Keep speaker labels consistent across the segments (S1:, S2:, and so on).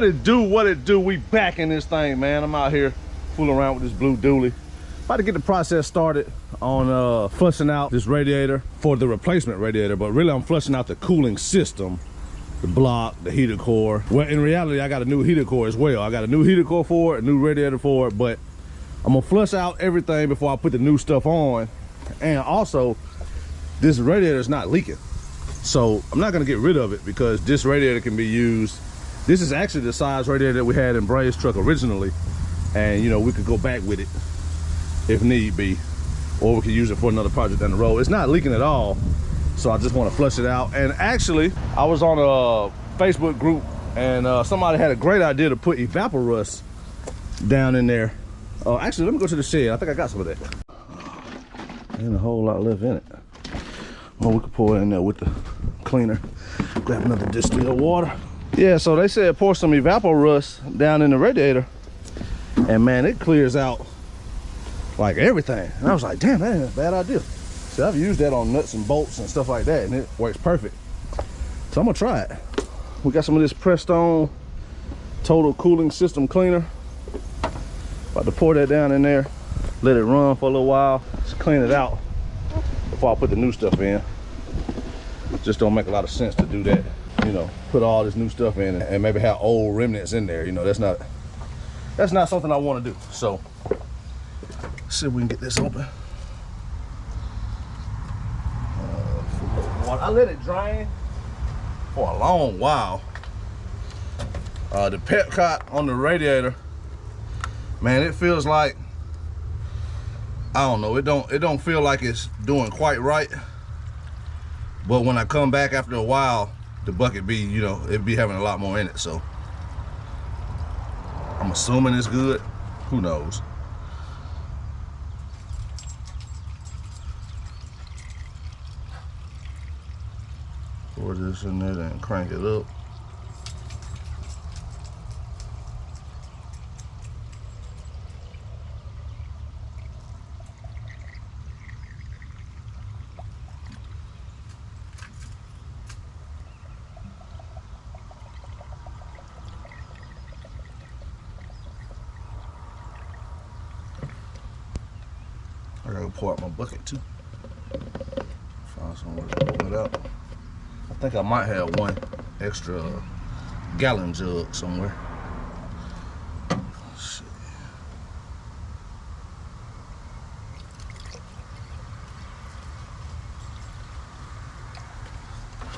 S1: What it do, what it do? We back in this thing, man. I'm out here fooling around with this blue dually. About to get the process started on flushing out this radiator for the replacement radiator, but really I'm flushing out the cooling system, the block, the heater core. Well, in reality, I got a new heater core as well. I got a new heater core for it, a new radiator for it, but I'm gonna flush out everything before I put the new stuff on. And also, this radiator is not leaking. So I'm not gonna get rid of it because this radiator can be used. This is actually the size radiator that we had in Bray's truck originally. And you know, we could go back with it if need be, or we could use it for another project down the road. It's not leaking at all, so I just want to flush it out. And actually, I was on a Facebook group and somebody had a great idea to put evaporust down in there. Actually, let me go to the shed. I think I got some of that. Ain't a whole lot left in it. Well, we could pour it in there with the cleaner. Grab another distilled water. Yeah, so they said pour some evaporust down in the radiator, and man, it clears out like everything. And I was like, damn, that ain't a bad idea. So I've used that on nuts and bolts and stuff like that, and it works perfect. So I'm gonna try it. We got some of this pressed on total cooling system cleaner. About to pour that down in there, let it run for a little while, just clean it out before I put the new stuff in. Just don't make a lot of sense to do that, you know, put all this new stuff in and maybe have old remnants in there. You know, that's not something I want to do. So let's see if we can get this open. I let it drain for a long while. The pet cot on the radiator, man, it feels like, I don't know, it don't feel like it's doing quite right. But when I come back after a while, the bucket be, you know, it be having a lot more in it. So I'm assuming it's good. Who knows? Pour this in there and crank it up. I gotta pour out my bucket too. Find somewhere to open it up. I think I might have one extra gallon jug somewhere. Let's see.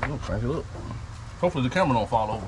S1: We'll crank it up. Hopefully the camera don't fall over.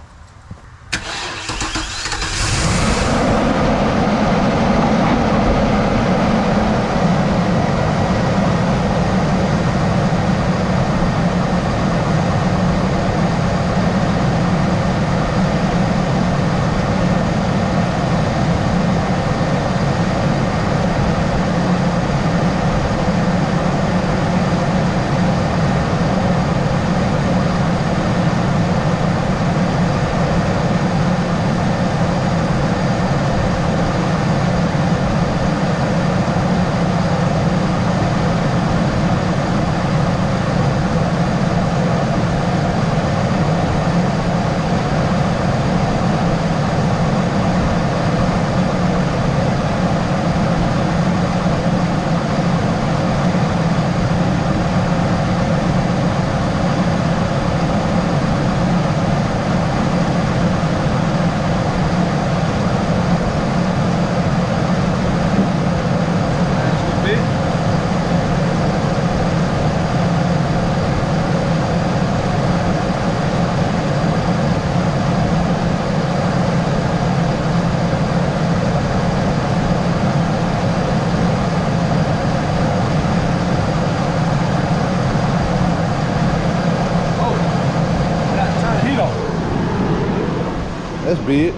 S1: That's big.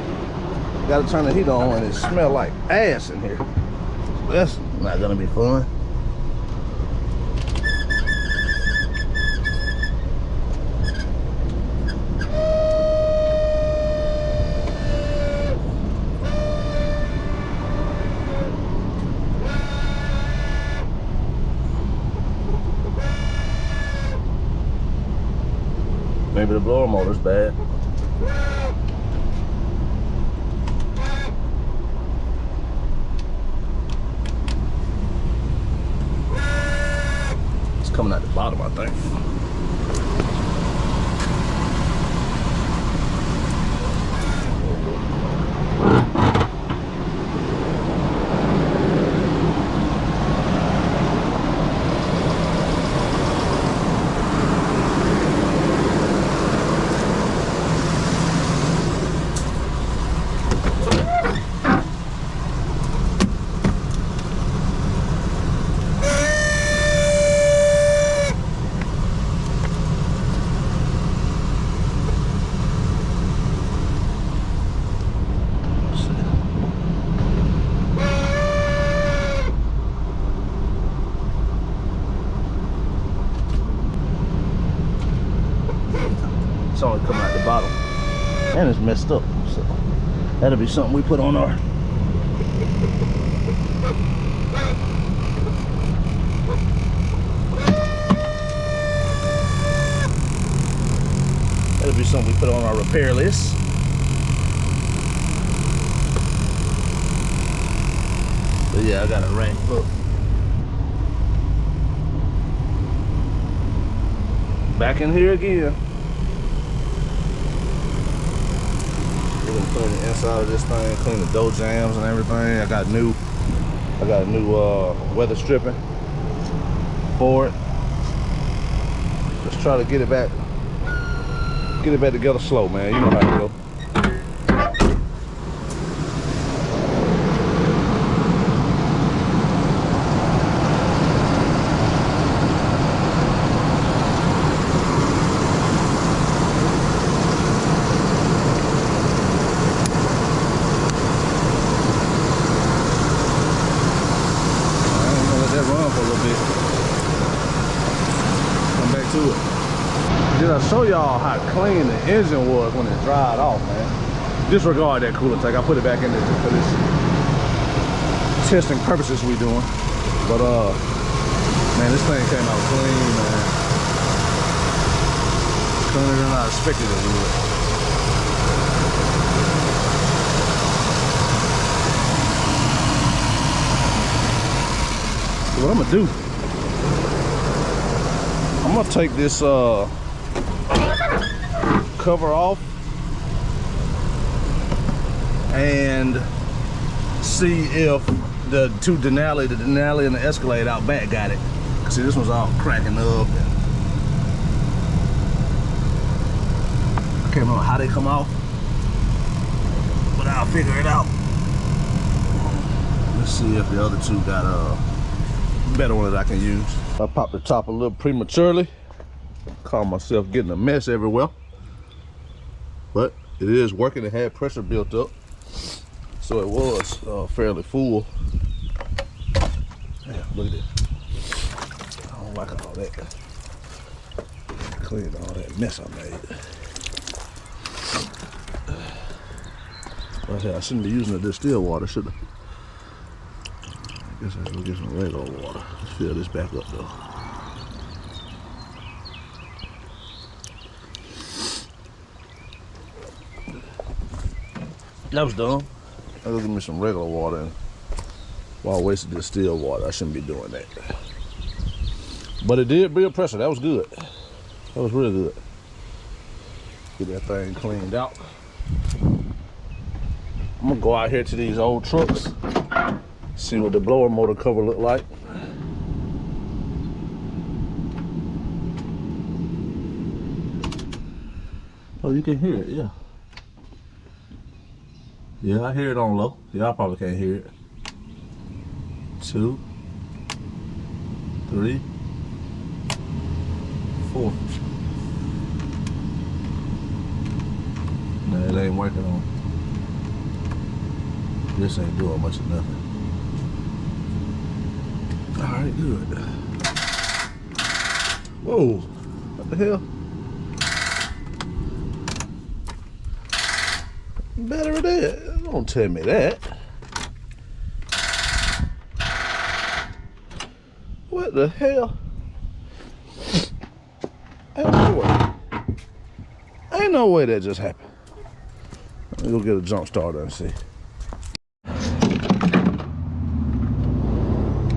S1: Gotta turn the heat on and it smells like ass in here. That's not gonna be fun. Maybe the blower motor's bad. coming at the bottom, I think. It's only coming at the bottom, and it's messed up, so that'll be something we put on our repair list. But yeah, I got a rack. Look, back in here again. We're gonna clean the inside of this thing, clean the door jams and everything. I got new weather stripping for it. Just try to get it back together slow, man. You know how to go. Did I show y'all how clean the engine was when it dried off, man? Disregard that cooler tank. I put it back in there just for this testing purposes we doing. But man, this thing came out clean, man. Cleaner than I expected it would. So what I'm gonna do, I'm gonna take this cover off and see if the two Denali, the Denali and the Escalade out back got it. See, this one's all cracking up. I can't remember how they come off, but I'll figure it out. Let's see if the other two got a better one that I can use. I popped the top a little prematurely. Caught myself getting a mess everywhere. But it is working. It had pressure built up, so it was fairly full. Yeah, look at this. I don't like all that. Clean all that mess I made. I shouldn't be using the distilled water, should I? I guess I should get some regular water. Let's fill this back up though. That was dumb. I'll go give me some regular water and while I wasted distilled water. I shouldn't be doing that. But it did build pressure. That was good. That was really good. Get that thing cleaned out. I'm gonna go out here to these old trucks, see what the blower motor cover look like. Oh, you can hear it, yeah. Yeah, I hear it on low. Y'all probably can't hear it. 2, 3, 4. No, it ain't working on. This ain't doing much of nothing. All right, good. Whoa, what the hell? Battery dead. Don't tell me that. What the hell? Ain't no way. Ain't no way that just happened. Let me go get a jump starter and see.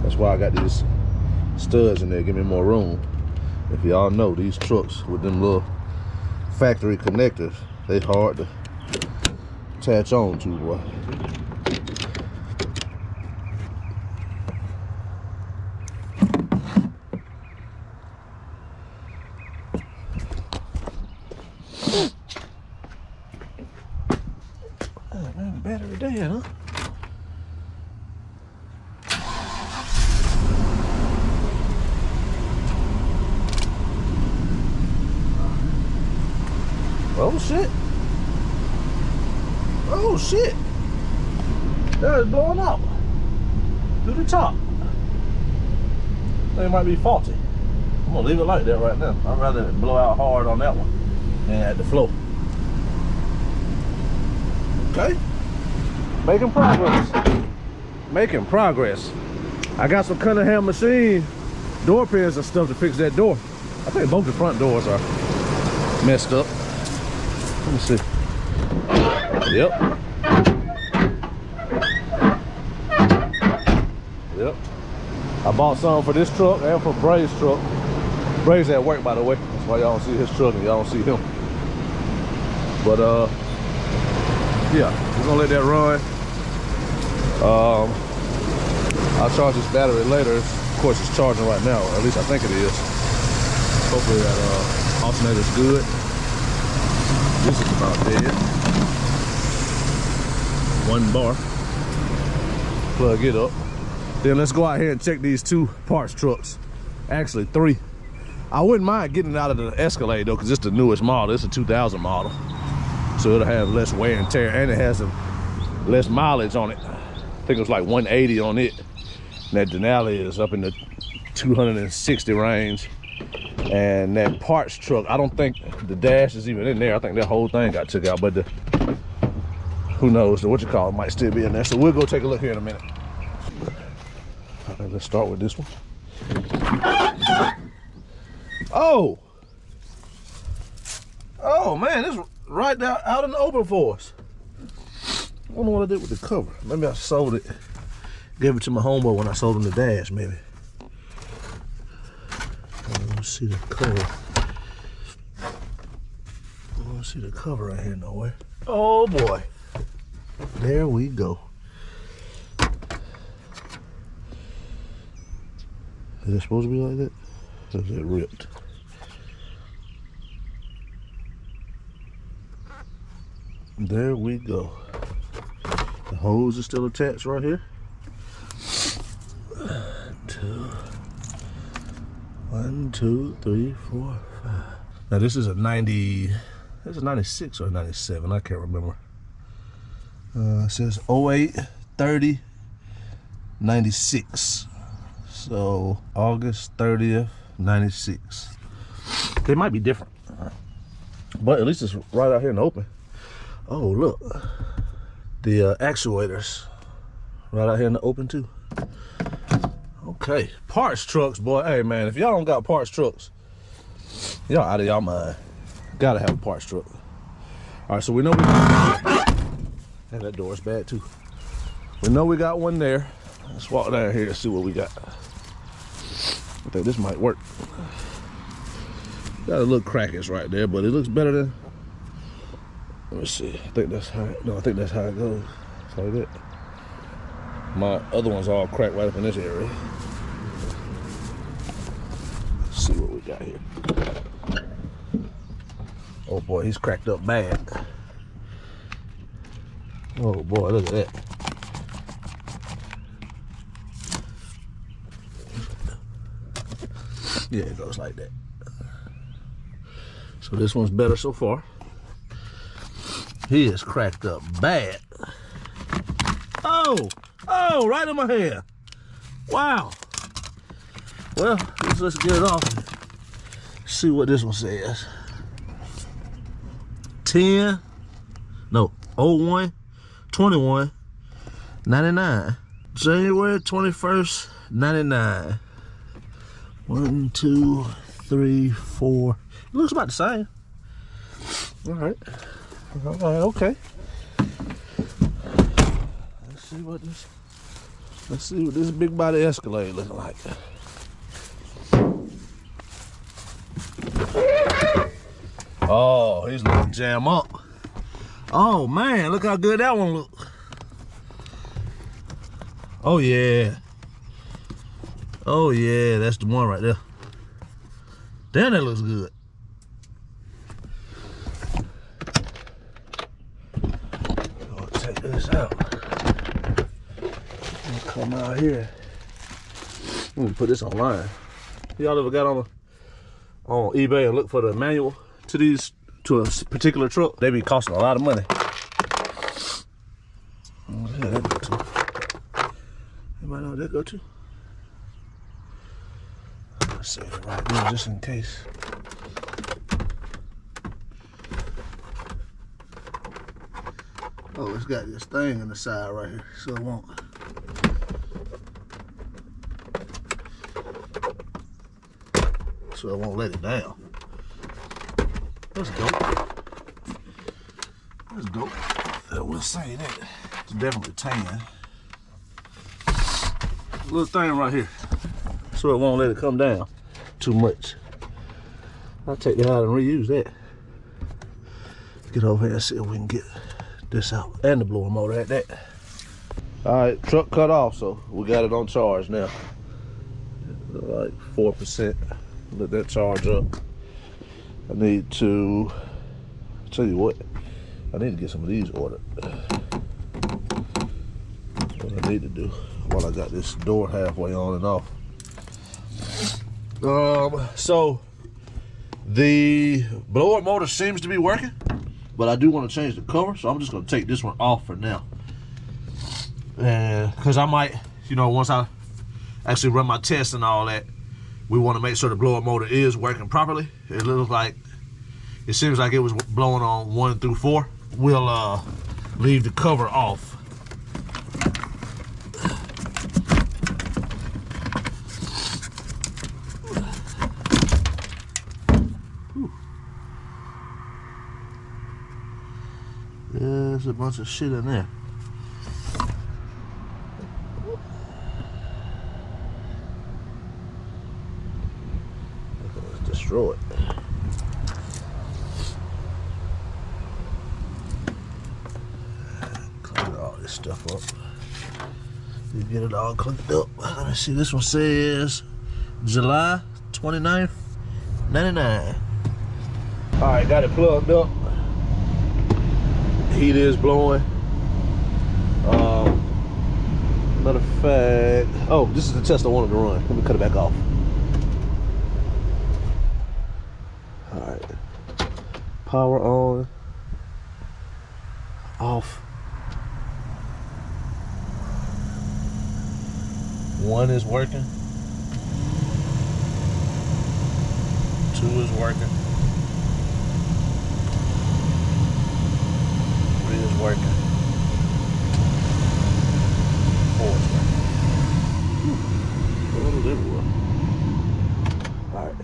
S1: That's why I got these studs in there, give me more room. If y'all know, these trucks with them little factory connectors, they hard to attach on to, boy. Oh man, battery dead, huh? Oh shit. Oh shit. That is blowing out through the top. They might be faulty. I'm gonna leave it like that right now. I'd rather it blow out hard on that one than at the floor. Okay. Making progress. Making progress. I got some Cunningham machine door pins and stuff to fix that door. I think both the front doors are messed up. Let me see. Yep. Yep. I bought some for this truck and for Bray's truck. Bray's at work, by the way. That's why y'all don't see his truck and y'all don't see him. But yeah, we're gonna let that run. I'll charge this battery later. Of course, it's charging right now. Or at least I think it is. Hopefully that alternator's good. This is about dead. 1 bar. Plug it up. Then let's go out here and check these 2 parts trucks. Actually 3. I wouldn't mind getting it out of the Escalade though, because it's the newest model. It's a 2000 model. So it'll have less wear and tear, and it has some less mileage on it. I think it was like 180 on it. And that Denali is up in the 260 range. And that parts truck, I don't think the dash is even in there. I think that whole thing got took out, but the, who knows, the it might still be in there. So we'll go take a look here in a minute. All right, let's start with this one. Oh! Oh man, it's right down out in the open for us. I don't know what I did with the cover. Maybe I sold it, gave it to my homeboy when I sold him the dash, maybe. I don't see the cover. I don't see the cover right here nowhere. Oh boy. There we go. Is it supposed to be like that? Or is it ripped? There we go. The hose is still attached right here. 1, 2, 3, 4, 5. Now this is a 90. This is 96 or 97. I can't remember. It says 08, 30, 96. So August 30th, 96. They might be different, but at least it's right out here in the open. Oh look, the actuators right out here in the open too. Okay, parts trucks, boy. Hey man, if y'all don't got parts trucks, y'all out of y'all mind. Gotta have a parts truck. All right, so we know we got, and that door's bad too. We know we got one there. Let's walk down here and see what we got. I think this might work. Got a little crackers right there, but it looks better than. Let me see. I think that's how. No, I think that's how it goes. It's like that. My other one's all cracked right up in this area. Let's see what we got here. Oh boy, he's cracked up bad. Oh boy, look at that. Yeah, it goes like that. So this one's better so far. He is cracked up bad. Oh, oh, right in my hair. Wow. Well, let's get it off. See what this one says. 10, no, 01, 21, 99. January 21st, 99. 1, 2, 3, 4. It looks about the same. All right. All right, okay. Let's see what this big body Escalade looking like. Oh, he's looking jam up. Oh man, look how good that one looks. Oh yeah. Oh yeah, that's the one right there. Damn, that looks good. I'll take this out. I'll come out here. Let me put this online. Y'all ever got on eBay and look for the manual to a particular truck? They be costing a lot of money. Oh, yeah, that go to. Anybody know where that go to? Let's save it right there just in case. Oh, it's got this thing on the side right here, so it won't. So I won't let it down. That's dope. That's dope. I will say that. It's definitely tan. Little thing right here. So it won't let it come down too much. I'll take that out and reuse that. Get over here and see if we can get this out. And the blower motor at that. Alright, truck cut off, so we got it on charge now. Like 4%. Let that charge up. I need to, I'll tell you what, I need to get some of these ordered. What I need to do while I got this door halfway on and off. So the blower motor seems to be working, but I do want to change the cover, so I'm just going to take this one off for now. And because I might, you know, once I actually run my tests and all that, we want to make sure the blower motor is working properly. It looks like, it seems like it was blowing on 1 through 4. We'll leave the cover off. There's a bunch of shit in there. Let's destroy it. Clean all this stuff up. You get it all cleaned up. Let me see, this one says July 29th, 99. Alright, got it plugged up. Heat is blowing. Matter of fact, oh, this is the test I wanted to run. Let me cut it back off. All right, power on, off. 1 is working. 2 is working. 3 is working. 4 is working. All right.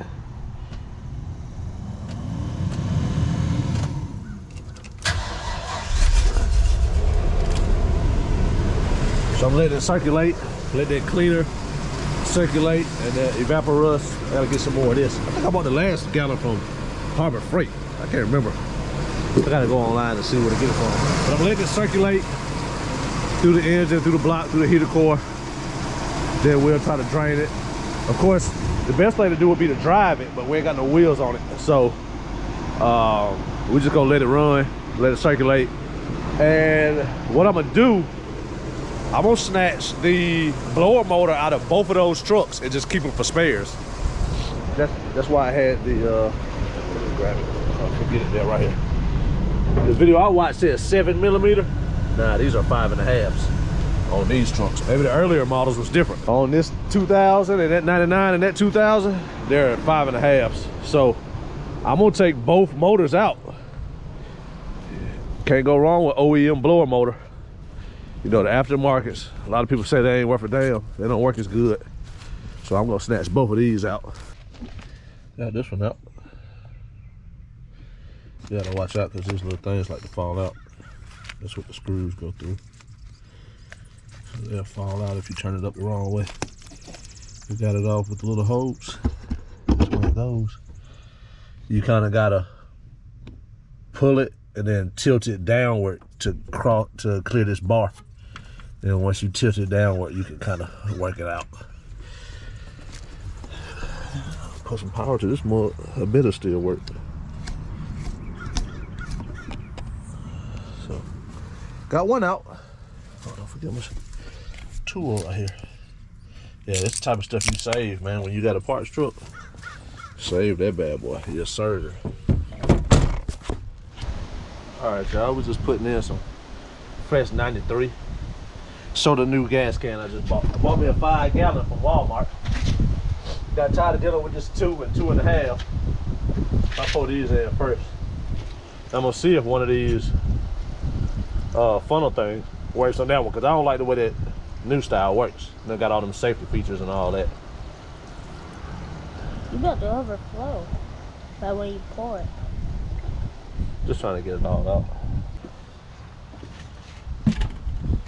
S1: So I'm letting it circulate. Let that cleaner circulate and that evaporous. I gotta get some more of this. I think I bought the last gallon from Harbor Freight. I can't remember. I gotta go online and see where to get it from. But I'm letting it circulate through the engine, through the block, through the heater core. Then we'll try to drain it. Of course, the best thing to do would be to drive it, but we ain't got no wheels on it. So we're just gonna let it run, let it circulate. And what I'm gonna do, I'm gonna snatch the blower motor out of both of those trucks and just keep them for spares. That's why I had the, let me grab it. I'll get it there right here. The video I watched said 7mm. Nah, these are 5.5s on these trucks. Maybe the earlier models was different. On this 2000 and that 99 and that 2000, they're 5.5s. So I'm gonna take both motors out. Can't go wrong with OEM blower motor. You know, the aftermarkets, a lot of people say they ain't worth a damn. They don't work as good. So I'm gonna snatch both of these out. Got this one out. You gotta watch out because these little things like to fall out. That's what the screws go through. So they'll fall out if you turn it up the wrong way. We got it off with the little hose. That's where it goes. You kind of gotta pull it and then tilt it downward to clear this bar. Then once you tilt it downward, you can kind of work it out. Put some power to this more, a bit of still work. So, got one out. Oh, don't forget my tool right here. Yeah, this the type of stuff you save, man, when you got a parts truck. Save that bad boy. Yes, sir. All right, y'all, we just putting in some fresh 93. So the new gas can I just bought. I bought me a 5-gallon from Walmart. Got tired of dealing with this 2 and 2.5. I put these in first. I'm gonna see if one of these funnel things works on that one, because I don't like the way that new style works. They got all them safety features and all that.
S2: You about to overflow by when you pour it.
S1: Just trying to get it all out.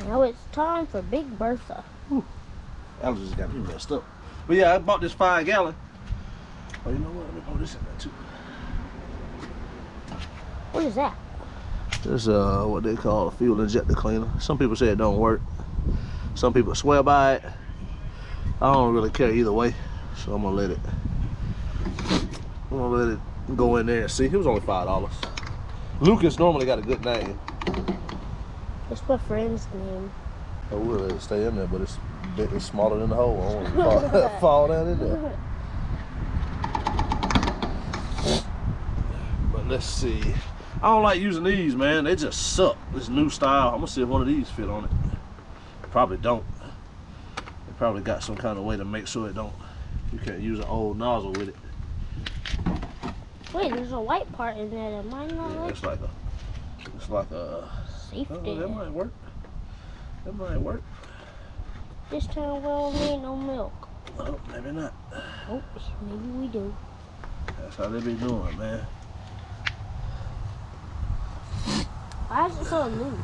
S2: Now it's time for Big Bertha.
S1: Allergies got me messed up. But yeah, I bought this 5-gallon. Oh, you know what? Let me put this in there too.
S2: What is that?
S1: This what they call a fuel injector cleaner. Some people say it don't work. Some people swear by it. I don't really care either way, so I'm gonna let it go in there and see. It was only $5. Lucas normally got a good name.
S2: That's my friend's name.
S1: I would let it stay in there, but it's smaller than the hole. I don't want to fall down in there. But let's see. I don't like using these, man. They just suck. This new style. I'm gonna see if one of these fit on it. Probably don't. They probably got some kind of way to make sure it don't. You can't use an old nozzle with it.
S2: Wait, there's a white part in there that might not
S1: Yeah,
S2: like.
S1: it's like a
S2: Safety.
S1: Oh, that might work. That might work.
S2: This time we don't need no milk.
S1: Oh, maybe not.
S2: Oops, maybe we do.
S1: That's how they be doing, man.
S2: Why is it so loose?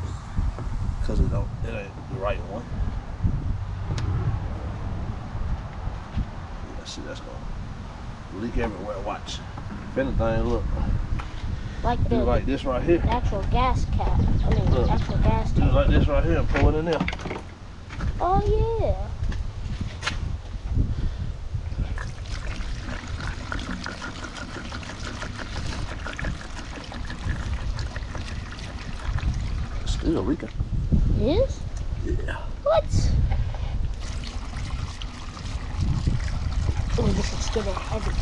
S1: Cause it ain't the right one. Yeah, see, that's gonna leak everywhere. Watch. If anything, look.
S2: Like
S1: Do like this right here.
S2: Actual gas cap. I mean,
S1: Look.
S2: actual gas
S1: Do
S2: tank.
S1: like this right here and pull it in there.
S2: Oh yeah.
S1: It's still leaking.
S2: It is?
S1: Yeah.
S2: What? Oh, this is getting heavy.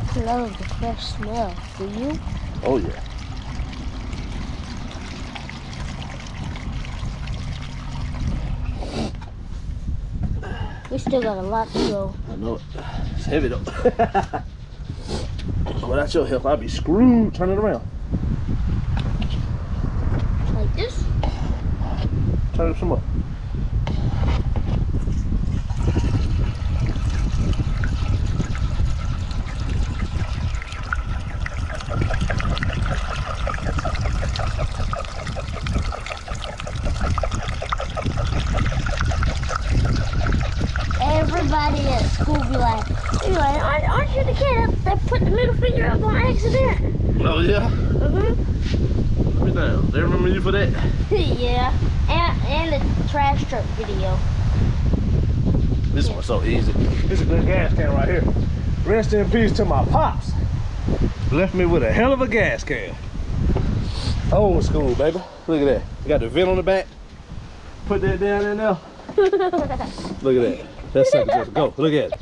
S2: I love the fresh smell. Do you?
S1: Oh yeah.
S2: We still got a lot to go.
S1: I know it. It's heavy though. Without your help, I'd be screwed. Turn it around.
S2: Like this?
S1: Turn it some up.
S2: Everybody at school be like, aren't you the kid that put the middle finger up on accident?
S1: Oh yeah?
S2: Mm-hmm.
S1: Let me down. They remember you for that?
S2: Yeah. And the trash truck video.
S1: This one's so easy. This is a good gas can right here. Rest in peace to my pops. Left me with a hell of a gas can. Old school, baby. Look at that. You got the vent on the back. Put that down in there. Look at that. That sucker just go. Look at it.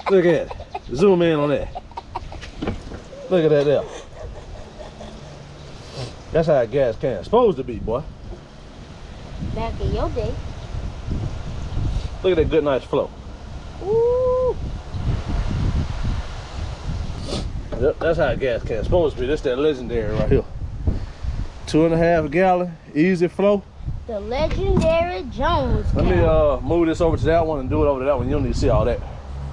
S1: Look at it. Zoom in on that. Look at that there. That's how a gas can is supposed to be, boy.
S2: Back in your day.
S1: Look at that good, nice flow.
S2: Ooh.
S1: Yep, that's how a gas can is supposed to be. This that legendary right here. 2.5 gallon, easy flow.
S2: The legendary Jones
S1: Let
S2: can.
S1: me move this over to that one and do it over to that one. You don't need to see all that.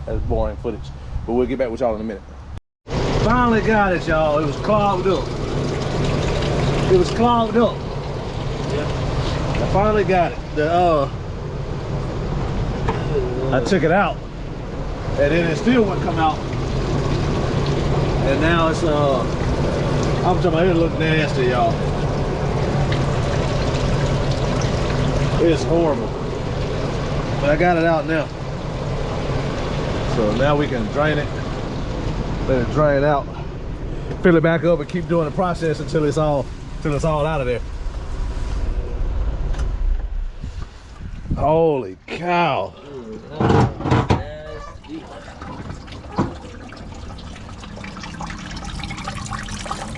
S1: That's boring footage. But we'll get back with y'all in a minute. Finally got it, y'all. It was clogged up. It was clogged up. Yeah. I finally got it. I took it out. And then it still wouldn't come out. And now it's I'm talking about it look nasty, y'all. It's horrible. But I got it out now. So now we can drain it. Let it drain out. Fill it back up and keep doing the process until it's all out of there. Holy cow.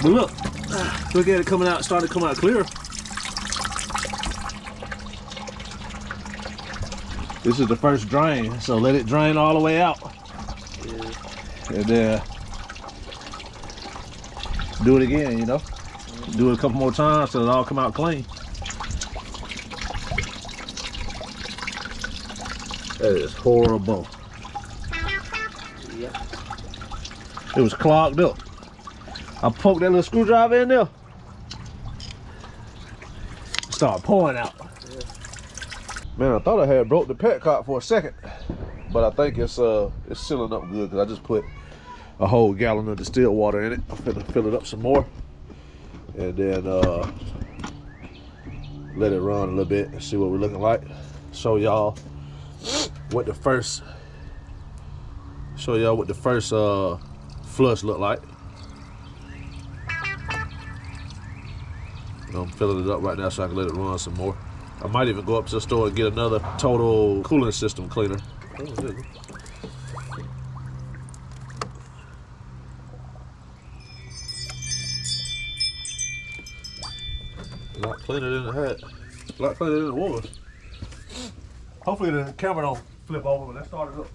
S1: But look at it coming out, starting to come out clear. This is the first drain, so let it drain all the way out. And then do it again, you know? Do it a couple more times so it all come out clean. That is horrible.
S3: Yep.
S1: It was clogged up. I poked that little screwdriver in there. Start pouring out.
S3: Yeah.
S1: Man, I thought I had broke the petcock for a second, but I think it's sealing up good because I just put a whole gallon of distilled water in it. I'm gonna fill it up some more, and then let it run a little bit and see what we're looking like. Show y'all what the first flush looked like. I'm filling it up right now so I can let it run some more. I might even go up to the store and get another total cooling system cleaner. A lot cleaner than it had. A lot cleaner than it was. Hopefully the camera don't flip over when that started up.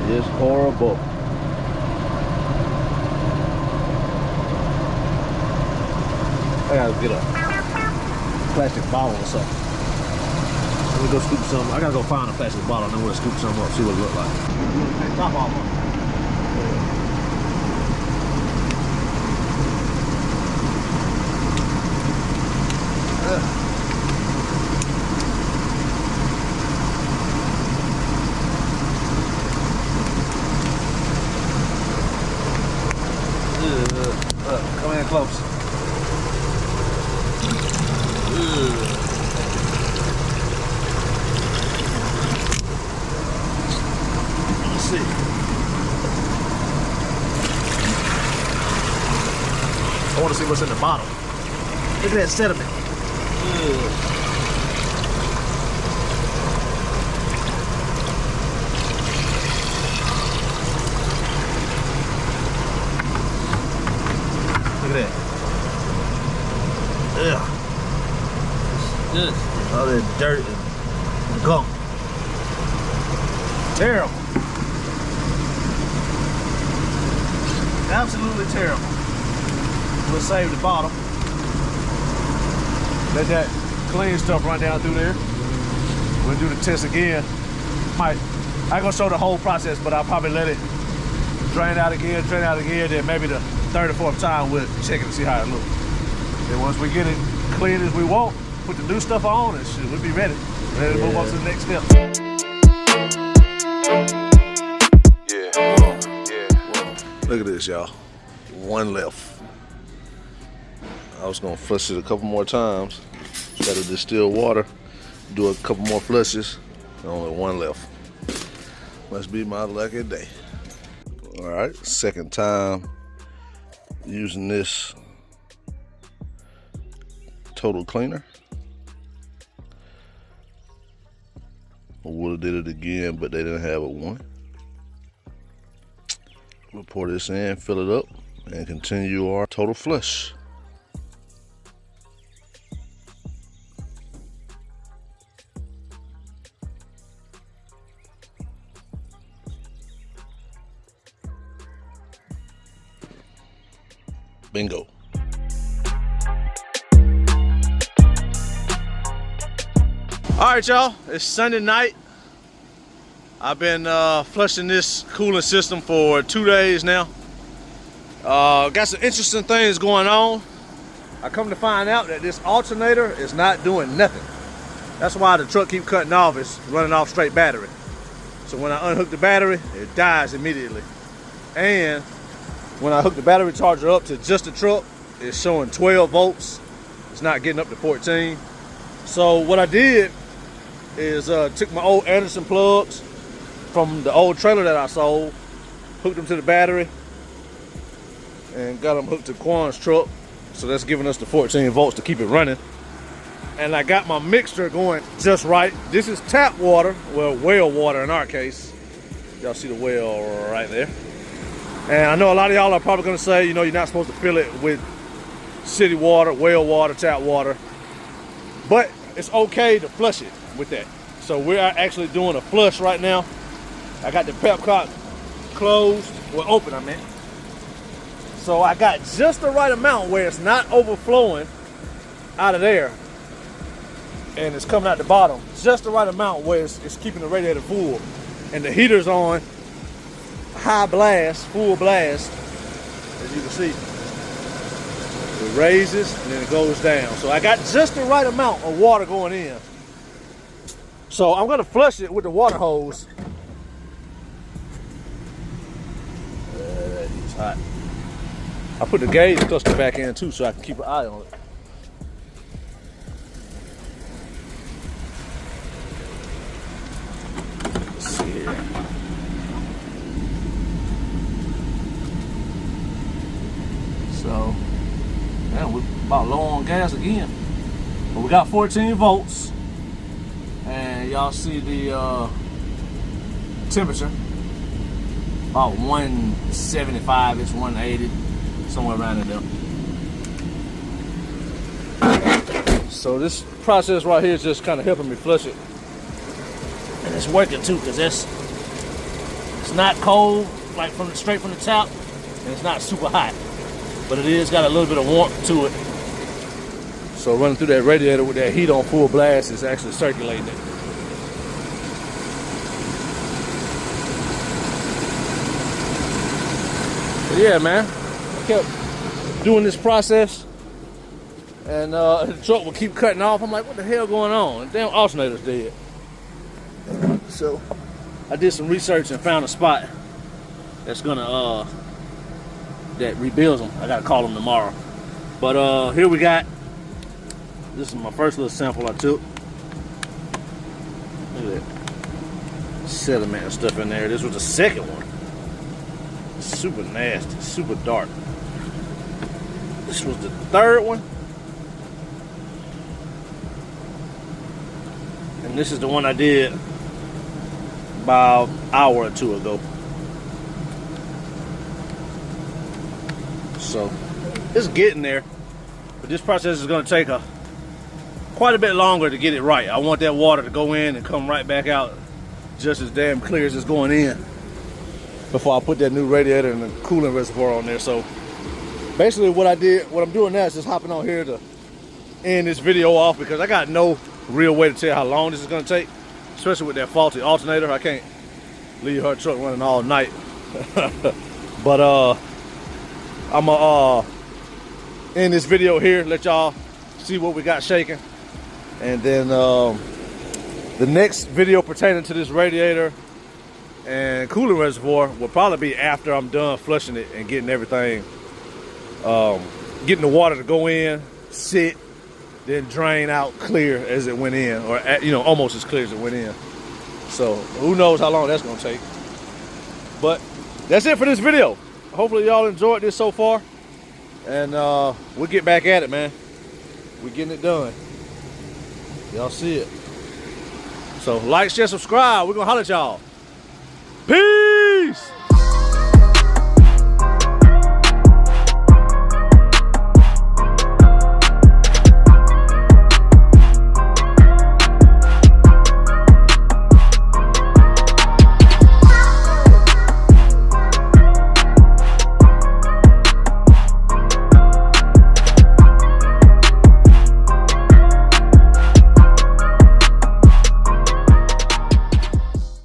S1: It's horrible. I gotta get a plastic bottle or something. Let me go scoop some. I gotta go find a plastic bottle and then we'll scoop some up, see what it look like. Top off. Come in close. Let's see. I want to see what's in the bottom. Look at that sediment. Look at that. Ugh. All that dirt and gunk. Terrible. Absolutely terrible. We'll save the bottom. Let that clean stuff run down through there. We'll do the test again. I ain't gonna show the whole process, but I'll probably let it drain out again, then maybe the third or fourth time we'll check it and see how it looks. Then once we get it clean as we want, put the new stuff on and shit, we'll be ready. Ready to move on to the next step. Yeah. Look at this, y'all. One left. I was gonna flush it a couple more times. Got to distill water, do a couple more flushes. Only one left. Must be my lucky day. All right, second time using this total cleaner. I would have did it again, but they didn't have a one. We'll pour this in, fill it up, and continue our total flush. Bingo. All right, y'all, it's Sunday night. I've been flushing this cooling system for 2 days now. Got some interesting things going on. I come to find out that this alternator is not doing nothing. That's why the truck keep cutting off. It's running off straight battery. So when I unhook the battery, it dies immediately. And when I hook the battery charger up to just the truck, it's showing 12 volts. It's not getting up to 14. So what I did is took my old Anderson plugs from the old trailer that I sold, hooked them to the battery, and got them hooked to Quan's truck. So that's giving us the 14 volts to keep it running. And I got my mixture going just right. This is tap water, well, well water in our case. Y'all see the well right there. And I know a lot of y'all are probably gonna say, you know, you're not supposed to fill it with city water, well water, tap water. But it's okay to flush it with that. So we're actually doing a flush right now. I got the pep cock closed, well, open, I meant. So I got just the right amount where it's not overflowing out of there and it's coming out the bottom. Just the right amount where it's keeping the radiator full. And the heater's on high blast, full blast, as you can see. It raises and then it goes down. So I got just the right amount of water going in. So I'm gonna flush it with the water hose. It's hot. I put the gauge cluster back in too so I can keep an eye on it. Let's see here. So, man, we're about low on gas again. But we got 14 volts. And y'all see the temperature. About 175, it's 180, somewhere around in there. So this process right here is just kind of helping me flush it. And it's working too, because it's not cold, like straight from the tap, and it's not super hot. But it is got a little bit of warmth to it. So running through that radiator with that heat on full blast is actually circulating it. But yeah, man, I kept doing this process and the truck would keep cutting off. I'm like, what the hell going on? The damn alternator's dead. So I did some research and found a spot that's gonna that rebuilds them. I gotta call them tomorrow. But here we got, this is my first little sample I took. Look at that sediment and stuff in there. This was the second one. Super nasty, super dark. This was the third one. And this is the one I did about an hour or two ago. So it's getting there, but this process is going to take quite a bit longer to get it right. I want that water to go in and come right back out just as damn clear as it's going in before I put that new radiator and the cooling reservoir on there. So basically what I'm doing now is just hopping on here to end this video off, because I got no real way to tell how long this is going to take, especially with that faulty alternator. I can't leave her truck running all night. But I'm gonna end this video here, let y'all see what we got shaking, and then The next video pertaining to this radiator and cooling reservoir will probably be after I'm done flushing it and getting everything, getting the water to go in, sit, then drain out clear as it went in, or you know, almost as clear as it went in. So who knows how long that's gonna take. But that's it for this video. Hopefully y'all enjoyed this so far, and we'll get back at it, man. We're getting it done. Y'all see it. So like, share, subscribe. We're gonna holler at y'all.